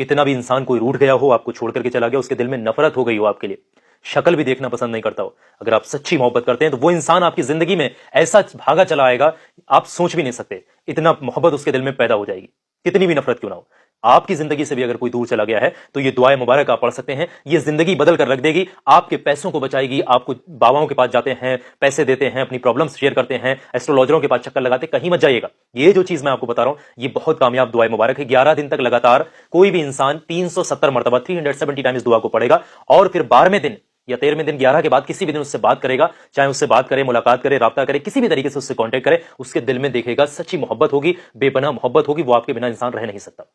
कितना भी इंसान कोई रूठ गया हो, आपको छोड़ करके चला गया, उसके दिल में नफरत हो गई हो आपके लिए, शक्ल भी देखना पसंद नहीं करता हो, अगर आप सच्ची मोहब्बत करते हैं तो वो इंसान आपकी जिंदगी में ऐसा भागा चला आएगा आप सोच भी नहीं सकते, इतना मोहब्बत उसके दिल में पैदा हो जाएगी, कितनी भी नफरत क्यों ना हो। आपकी जिंदगी से भी अगर कोई दूर चला गया है तो ये दुआए मुबारक आप पढ़ सकते हैं, ये जिंदगी बदल कर रख देगी, आपके पैसों को बचाएगी। आपको बाबाओं के पास जाते हैं, पैसे देते हैं, अपनी प्रॉब्लम्स शेयर करते हैं, एस्ट्रोलॉजरों के पास चक्कर लगाते, कहीं मत जाइएगा। ये जो चीज मैं आपको बता रहा हूं ये बहुत कामयाब दुआए मुबारक है। 11 दिन तक लगातार कोई भी इंसान 370 मरतबा 370 टाइम इस दुआ को पढ़ेगा और फिर 12वें दिन या 13वें दिन 11 के बाद किसी भी दिन उससे बात करेगा, चाहे उससे बात करे, मुलाकात करे, राब्ता करे, किसी भी तरीके से उससे कांटेक्ट करे, उसके दिल में देखेगा सच्ची मोहब्बत होगी, बेपनाह मोहब्बत होगी, वो आपके बिना इंसान रह नहीं सकता।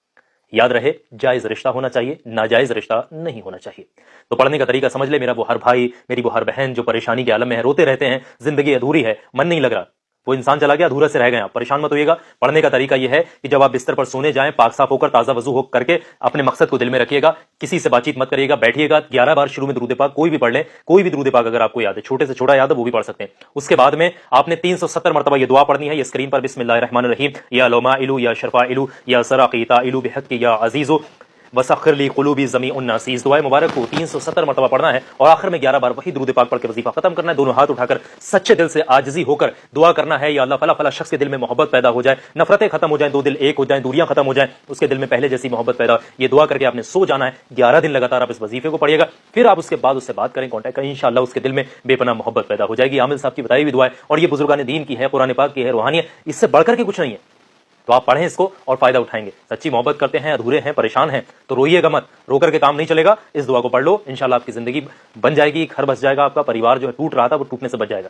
याद रहे, जायज रिश्ता होना चाहिए, नाजायज रिश्ता नहीं होना चाहिए। तो पढ़ने का तरीका समझ ले। मेरा वो हर भाई, मेरी वो हर बहन जो परेशानी के आलम में है, रोते रहते हैं, जिंदगी अधूरी है, मन नहीं लग रहा, वो इंसान चला गया, अधूरा से रह गए, आप परेशान मत होइएगा। पढ़ने का तरीका यह है कि जब आप बिस्तर पर सोने जाएं, पाक साफ होकर, ताजा वजू हो करके अपने मकसद को दिल में रखिएगा, किसी से बातचीत मत करिएगा, बैठिएगा, 11 बार शुरू में दुरूद पाक कोई भी पढ़ लें, कोई भी दुरूद पाक अगर आपको याद है, छोटे से छोटा याद है वो भी पढ़ सकते हैं। उसके बाद में आपने 370 मरतबा ये दुआ पढ़नी है, ये स्क्रीन पर बिस्मिल्लाहिर्रहमानिर्रहीम, या लोमाइलू या शरफाइलू या सराकीताइलू बिहक्की या अजीजो वसखरली कुलूबी ज़मीउन नासी, इस दुआ मुबारक को 370 मरतबा पढ़ना है और आखिर में 11 बार वही दुरूद पाक पढ़ के वजीफा खत्म करना है। दोनों हाथ उठाकर सच्चे दिल से आजिजी होकर दुआ करना है, या अल्लाह फला फला शख्स के दिल में मोहब्बत पैदा हो जाए, नफरतें खत्म हो जाए, दो दिल एक हो जाए, दूरियां खत्म हो जाए, उसके दिल में पहले जैसी मोहब्बत पैदा। ये दुआ करके आपने सो जाना है। 11 दिन लगातार आप इस वजीफे को पढ़िएगा, फिर आप उसके बाद उससे बात करें, कॉन्टैक्ट करें, इंशाअल्लाह उसके दिल में बेपनाह मोहब्बत पैदा हो जाएगी। आमिल साहब की बताई हुई दुआ है और ये बुजुर्गान दीन की है, कुरान पाक की है, रूहानी है, इससे बढ़कर के कुछ नहीं है। तो आप पढ़ें इसको और फायदा उठाएंगे। सच्ची मोहब्बत करते हैं, अधूरे हैं, परेशान हैं तो रोइएगा मत, रो करके काम नहीं चलेगा। इस दुआ को पढ़ लो, इंशाल्लाह आपकी जिंदगी बन जाएगी, घर बस जाएगा, आपका परिवार जो है टूट रहा था वो टूटने से बच जाएगा।